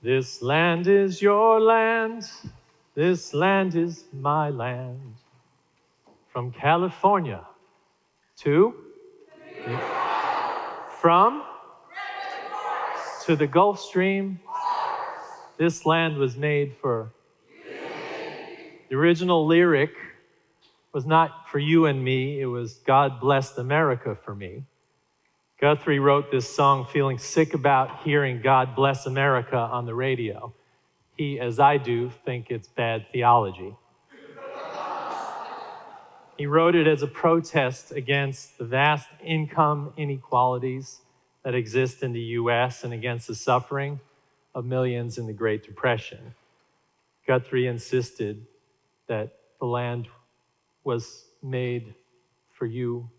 This land is your land. This land is my land. From California to from to the Gulf Stream, this land was made for. The original lyric was not for you and me, it was God blessed America for me. Guthrie wrote this song feeling sick about hearing God bless America on the radio. He, as I do, think it's bad theology. He wrote it as a protest against the vast income inequalities that exist in the U.S. and against the suffering of millions in the Great Depression. Guthrie insisted that the land was made for you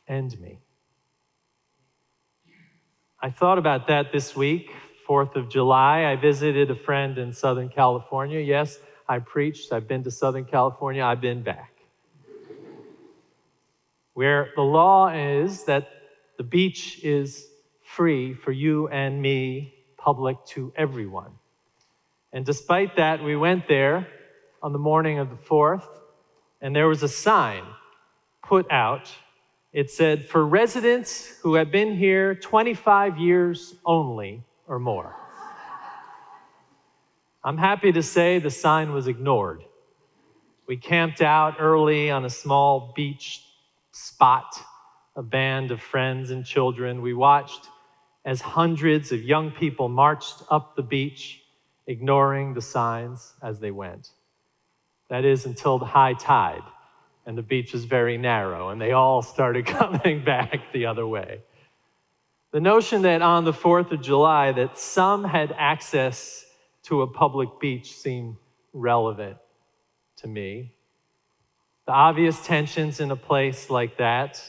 and me. I thought about that this week, 4th of July. I visited a friend in Southern California. Yes, I preached. I've been to Southern California. I've been back. Where the law is that the beach is free for you and me, public to everyone. And despite that, we went there on the morning of the 4th, and there was a sign put out. It said, for residents who have been here 25 years only or more. I'm happy to say the sign was ignored. We camped out early on a small beach spot, a band of friends and children. We watched as hundreds of young people marched up the beach, ignoring the signs as they went. That is until the high tide, and the beach was very narrow, and they all started coming back the other way. The notion that on the 4th of July that some had access to a public beach seemed relevant to me. The obvious tensions in a place like that,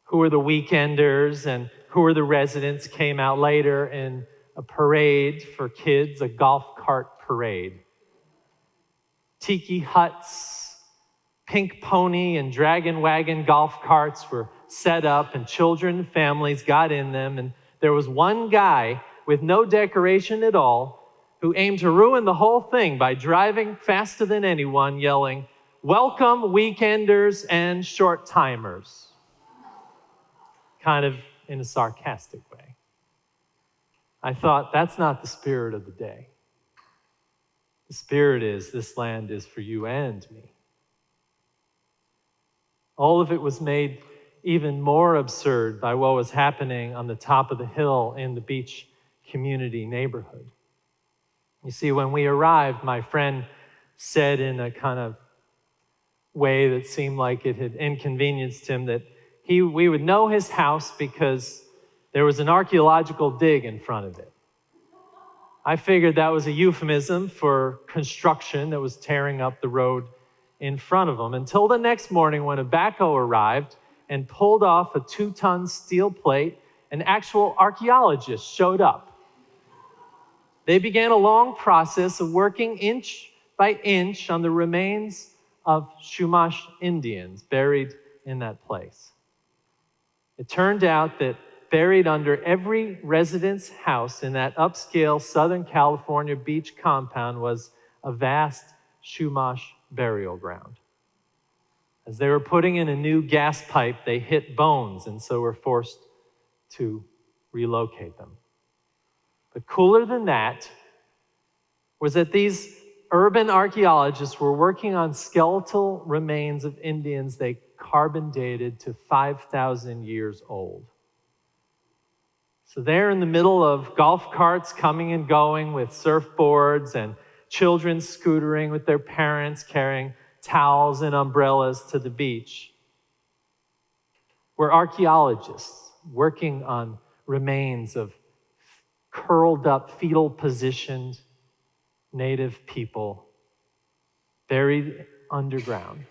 who are the weekenders and who are the residents, came out later in a parade for kids, a golf cart parade. Tiki huts, pink pony and dragon wagon golf carts were set up, and children and families got in them, and there was one guy with no decoration at all who aimed to ruin the whole thing by driving faster than anyone, yelling, "Welcome, weekenders and short-timers," kind of in a sarcastic way. I thought, that's not the spirit of the day. The spirit is, this land is for you and me. All of it was made even more absurd by what was happening on the top of the hill in the beach community neighborhood. You see, when we arrived, my friend said in a kind of way that seemed like it had inconvenienced him that we would know his house because there was an archaeological dig in front of it. I figured that was a euphemism for construction that was tearing up the road in front of him, until the next morning when a backhoe arrived and pulled off a 2-ton steel plate. An actual archaeologist showed up. They began a long process of working inch by inch on the remains of Chumash Indians buried in that place. It turned out that buried under every resident's house in that upscale Southern California beach compound was a vast Chumash burial ground. As they were putting in a new gas pipe, they hit bones and so were forced to relocate them. But cooler than that was that these urban archaeologists were working on skeletal remains of Indians they carbon dated to 5,000 years old. So they're in the middle of golf carts coming and going with surfboards and children scootering with their parents carrying towels and umbrellas to the beach. We're archaeologists working on remains of curled up, fetal positioned native people buried underground.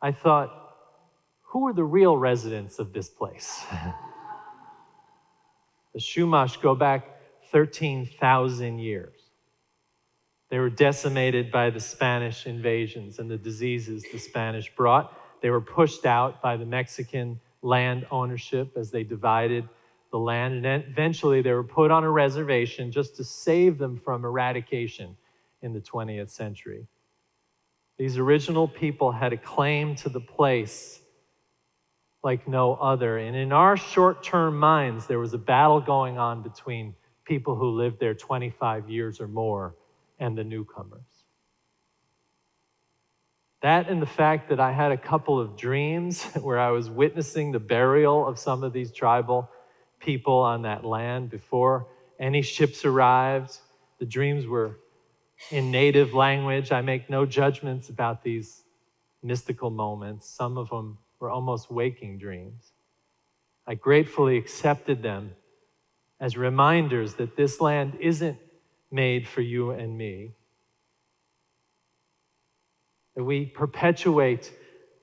I thought, who are the real residents of this place? The Chumash go back 13,000 years. They were decimated by the Spanish invasions and the diseases the Spanish brought. They were pushed out by the Mexican land ownership as they divided the land, and then eventually they were put on a reservation just to save them from eradication in the 20th century. These original people had a claim to the place like no other. And in our short-term minds, there was a battle going on between people who lived there 25 years or more and the newcomers. That and the fact that I had a couple of dreams where I was witnessing the burial of some of these tribal people on that land before any ships arrived. The dreams were in native language. I make no judgments about these mystical moments. Some of them were almost waking dreams. I gratefully accepted them as reminders that this land isn't made for you and me. That we perpetuate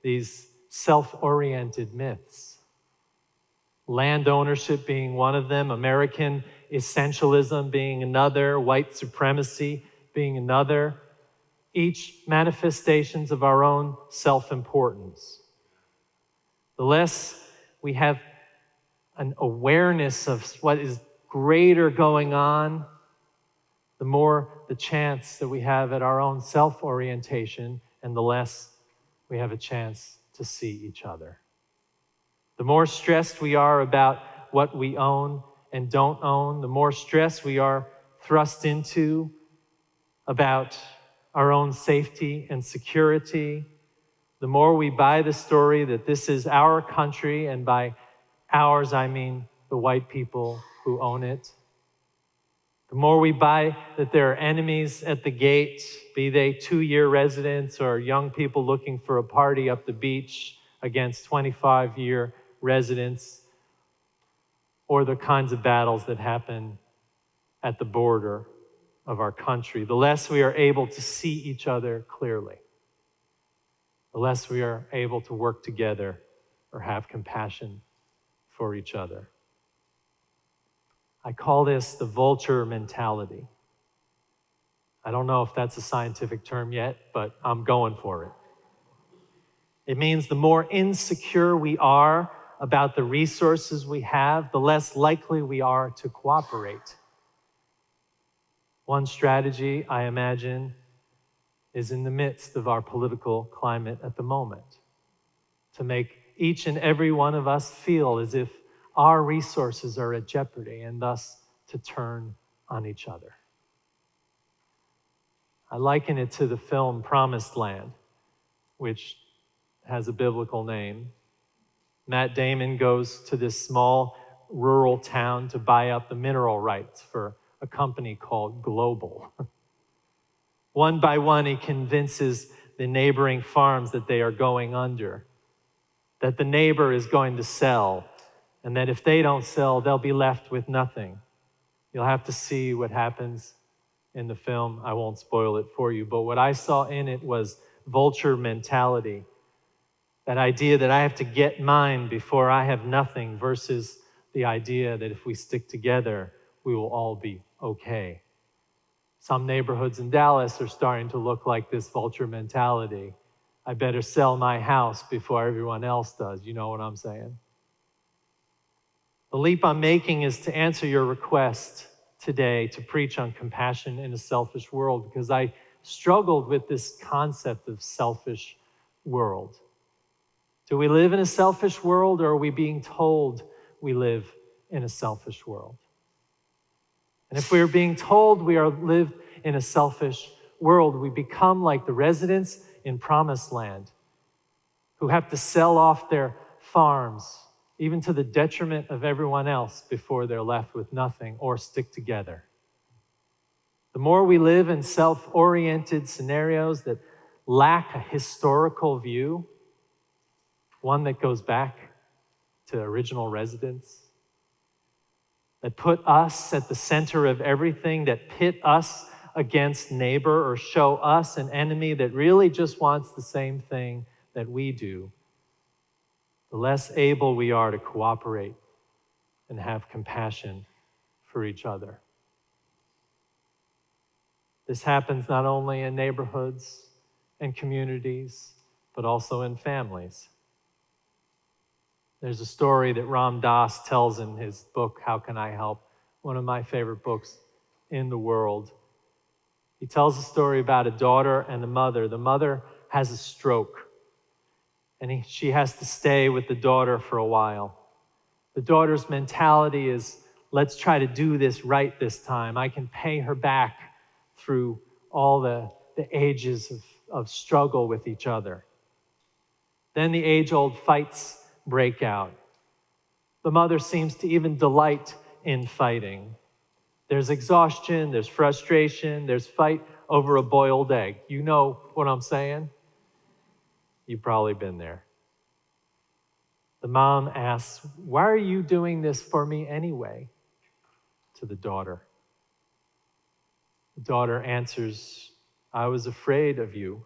these self-oriented myths. Land ownership being one of them, American essentialism being another, white supremacy being another, each manifestations of our own self-importance. The less we have an awareness of what is greater going on, the more the chance that we have at our own self-orientation, and the less we have a chance to see each other. The more stressed we are about what we own and don't own, the more stress we are thrust into about our own safety and security, the more we buy the story that this is our country, and by ours I mean the white people who own it. The more we buy that there are enemies at the gate, be they 2-year residents or young people looking for a party up the beach against 25-year residents, or the kinds of battles that happen at the border of our country, the less we are able to see each other clearly, the less we are able to work together or have compassion for each other. I call this the vulture mentality. I don't know if that's a scientific term yet, but I'm going for it. It means the more insecure we are about the resources we have, the less likely we are to cooperate. One strategy, I imagine, is in the midst of our political climate at the moment, to make each and every one of us feel as if our resources are at jeopardy, and thus to turn on each other. I liken it to the film Promised Land, which has a biblical name. Matt Damon goes to this small rural town to buy up the mineral rights for a company called Global. One by one, he convinces the neighboring farms that they are going under, that the neighbor is going to sell, and that if they don't sell, they'll be left with nothing. You'll have to see what happens in the film. I won't spoil it for you, but what I saw in it was vulture mentality. That idea that I have to get mine before I have nothing, versus the idea that if we stick together, we will all be okay. Some neighborhoods in Dallas are starting to look like this vulture mentality. I better sell my house before everyone else does. You know what I'm saying? The leap I'm making is to answer your request today to preach on compassion in a selfish world, because I struggled with this concept of selfish world. Do we live in a selfish world, or are we being told we live in a selfish world? And if we are being told we live in a selfish world, we become like the residents in Promised Land who have to sell off their farms, even to the detriment of everyone else, before they're left with nothing, or stick together. The more we live in self-oriented scenarios that lack a historical view, one that goes back to original residents, that put us at the center of everything, that pit us against neighbor or show us an enemy that really just wants the same thing that we do, the less able we are to cooperate and have compassion for each other. This happens not only in neighborhoods and communities, but also in families. There's a story that Ram Dass tells in his book, How Can I Help? One of my favorite books in the world. He tells a story about a daughter and a mother. The mother has a stroke, and she has to stay with the daughter for a while. The daughter's mentality is, let's try to do this right this time. I can pay her back through all the ages of struggle with each other. Then the age-old fights break out. The mother seems to even delight in fighting. There's exhaustion, there's frustration, there's fight over a boiled egg. You know what I'm saying? You've probably been there. The mom asks, "Why are you doing this for me anyway?" to the daughter. The daughter answers, "I was afraid of you.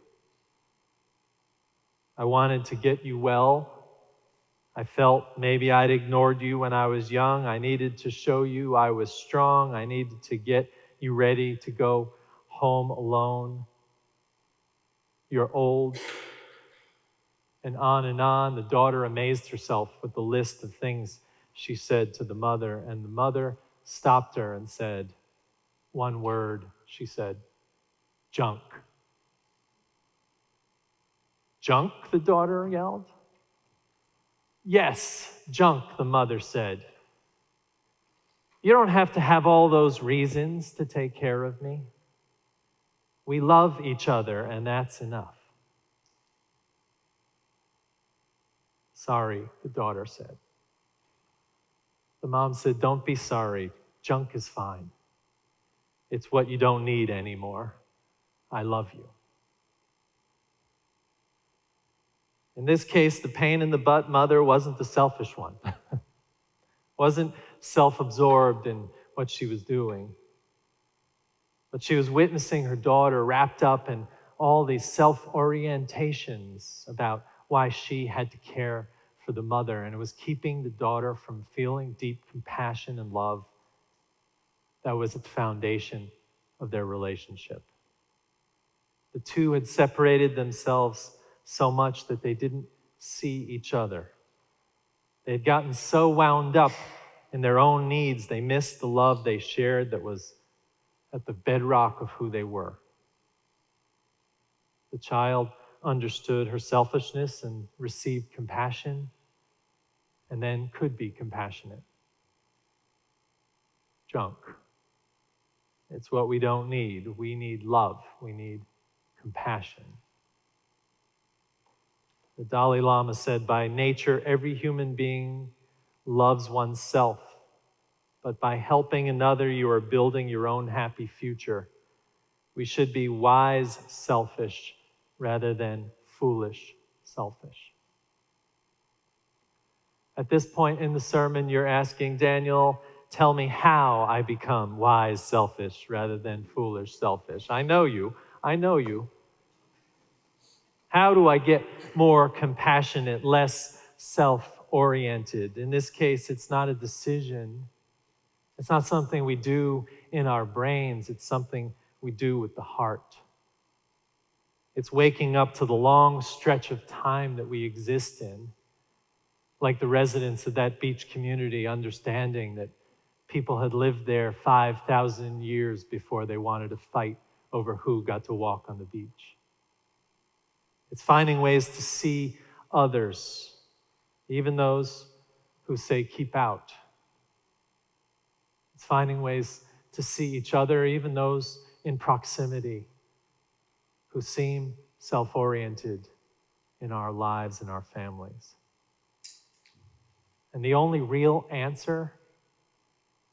I wanted to get you well. I felt maybe I'd ignored you when I was young. I needed to show you I was strong. I needed to get you ready to go home alone. You're old." And on, the daughter amazed herself with the list of things she said to the mother. And the mother stopped her and said, one word, she said, "Junk." "Junk?" the daughter yelled. "Yes, junk," the mother said. "You don't have to have all those reasons to take care of me. We love each other, and that's enough." "Sorry," the daughter said. The mom said, "Don't be sorry. Junk is fine. It's what you don't need anymore. I love you." In this case, the pain in the butt mother wasn't the selfish one, wasn't self-absorbed in what she was doing. But she was witnessing her daughter wrapped up in all these self-orientations about why she had to care for the mother, and it was keeping the daughter from feeling deep compassion and love that was at the foundation of their relationship. The two had separated themselves so much that they didn't see each other. They had gotten so wound up in their own needs, they missed the love they shared that was at the bedrock of who they were. The child understood her selfishness and received compassion, and then could be compassionate. Junk. It's what we don't need. We need love. We need compassion. The Dalai Lama said, "By nature, every human being loves oneself, but by helping another, you are building your own happy future. We should be wise selfish rather than foolish selfish." At this point in the sermon, you're asking, "Daniel, tell me how I become wise selfish rather than foolish selfish." I know you. I know you. How do I get more compassionate, less self-oriented? In this case, it's not a decision. It's not something we do in our brains. It's something we do with the heart. It's waking up to the long stretch of time that we exist in, like the residents of that beach community, understanding that people had lived there 5,000 years before they wanted to fight over who got to walk on the beach. It's finding ways to see others, even those who say keep out. It's finding ways to see each other, even those in proximity who seem self-oriented in our lives and our families. And the only real answer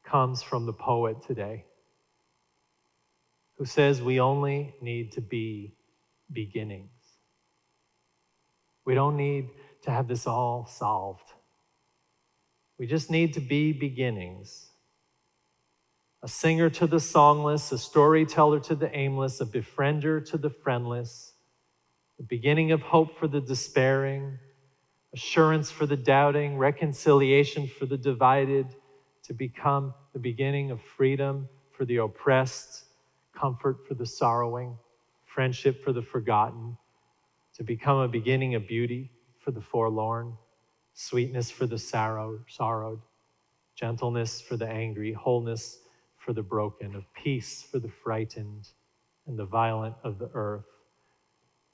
comes from the poet today, who says we only need to be beginnings. We don't need to have this all solved. We just need to be beginnings. A singer to the songless, a storyteller to the aimless, a befriender to the friendless, the beginning of hope for the despairing, assurance for the doubting, reconciliation for the divided, to become the beginning of freedom for the oppressed, comfort for the sorrowing, friendship for the forgotten, to become a beginning of beauty for the forlorn. sweetness for the sorrowed, gentleness for the angry, wholeness for the broken, of peace for the frightened and the violent of the earth.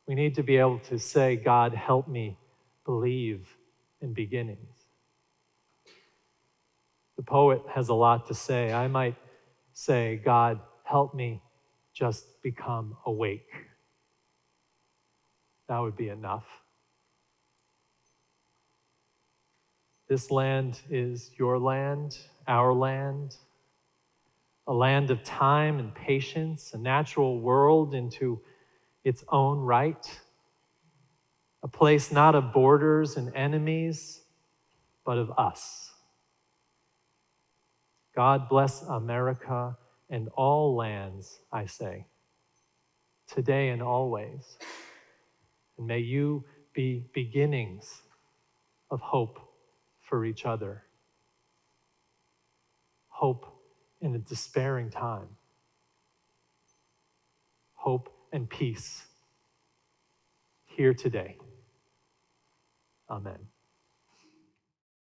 We need to be able to say, God, help me believe in beginnings. The poet has a lot to say. I might say, God, help me just become awake. That would be enough. This land is your land, our land, a land of time and patience, a natural world into its own right, a place not of borders and enemies, but of us. God bless America and all lands, I say, today and always. And may you be beginnings of hope for each other, hope in a despairing time, hope and peace here today. Amen.